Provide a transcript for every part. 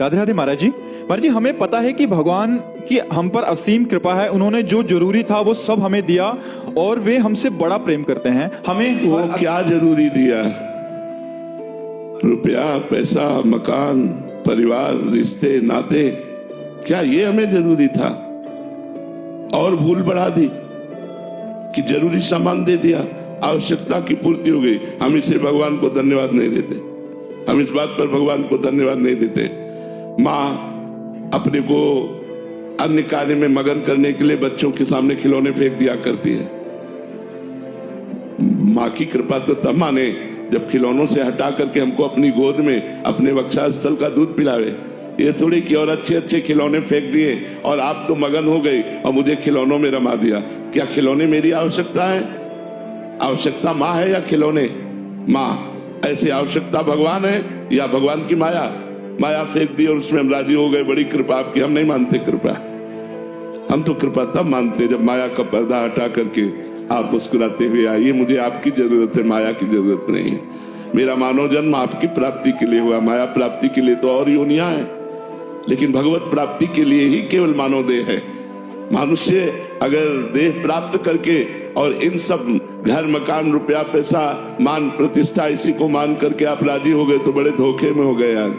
राधे राधे महाराज जी। महाराज जी, हमें पता है कि भगवान की हम पर असीम कृपा है, उन्होंने जो जरूरी था वो सब हमें दिया और वे हमसे बड़ा प्रेम करते हैं। हमें वो क्या जरूरी दिया? रुपया, पैसा, मकान, परिवार, रिश्ते, नाते, क्या ये हमें जरूरी था? और भूल बढ़ा दी कि जरूरी सामान दे दिया, आवश्यकता की पूर्ति हो गई। हम इसे भगवान को धन्यवाद नहीं देते, हम इस बात पर भगवान को धन्यवाद नहीं देते। माँ अपने को अन्य कार्य में मगन करने के लिए बच्चों के सामने खिलौने फेंक दिया करती है। माँ की कृपा तो तब माने जब खिलौनों से हटा करके हमको अपनी गोद में अपने वक्षस्थल का दूध पिलावे। ये थोड़ी कि और अच्छे अच्छे खिलौने फेंक दिए और आप तो मगन हो गई और मुझे खिलौनों में रमा दिया। क्या खिलौने मेरी आवश्यकता है? आवश्यकता माँ है या खिलौने? माँ। ऐसी आवश्यकता भगवान है या भगवान की माया? माया फेंक दी और उसमें हम राजी हो गए। बड़ी कृपा आपकी। हम नहीं मानते कृपा, हम तो कृपा तब मानते जब माया का पर्दा हटा करके आप मुस्कुराते हुए आइए, मुझे आपकी जरूरत है, माया की जरूरत नहीं है। मेरा मानव जन्म आपकी प्राप्ति के लिए हुआ, माया प्राप्ति के लिए तो और योनियां हैं, लेकिन भगवत प्राप्ति के लिए ही केवल मानव देह है। मनुष्य अगर देह प्राप्त करके और इन सब घर, मकान, रुपया, पैसा, मान, प्रतिष्ठा, इसी को मान करके आप राजी हो गए तो बड़े धोखे में हो गए यार,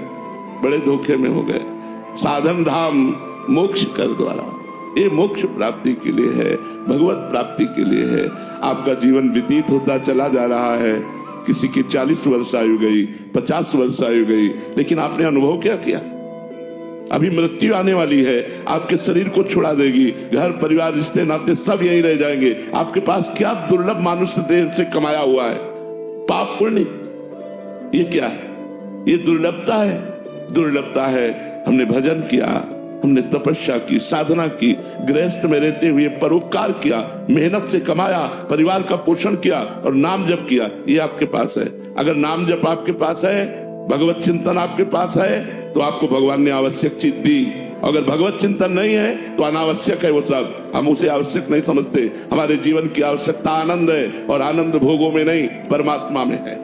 बड़े धोखे में हो गए। साधन धाम मोक्ष कर द्वारा, ये मोक्ष प्राप्ति के लिए है, भगवत प्राप्ति के लिए है। आपका जीवन व्यतीत होता चला जा रहा है। किसी की 40 वर्ष आयु गई, 50 वर्ष आयु गई, लेकिन आपने अनुभव क्या किया? अभी मृत्यु आने वाली है, आपके शरीर को छुड़ा देगी, घर, परिवार, रिश्ते, नाते सब यहीं रह जाएंगे। आपके पास क्या दुर्लभ मानुष्य देह से कमाया हुआ है? पाप पुण्य, ये क्या है? ये दुर्लभता है, दुर्लभता है। हमने भजन किया, हमने तपस्या की, साधना की, गृहस्थ में रहते हुए परोपकार किया, मेहनत से कमाया, परिवार का पोषण किया और नाम जप किया, ये आपके पास है। अगर नाम जप आपके पास है, भगवत चिंतन आपके पास है, तो आपको भगवान ने आवश्यक चीज दी। अगर भगवत चिंतन नहीं है तो अनावश्यक है वो सब, हम उसे आवश्यक नहीं समझते। हमारे जीवन की आवश्यकता आनंद है और आनंद भोगों में नहीं, परमात्मा में है।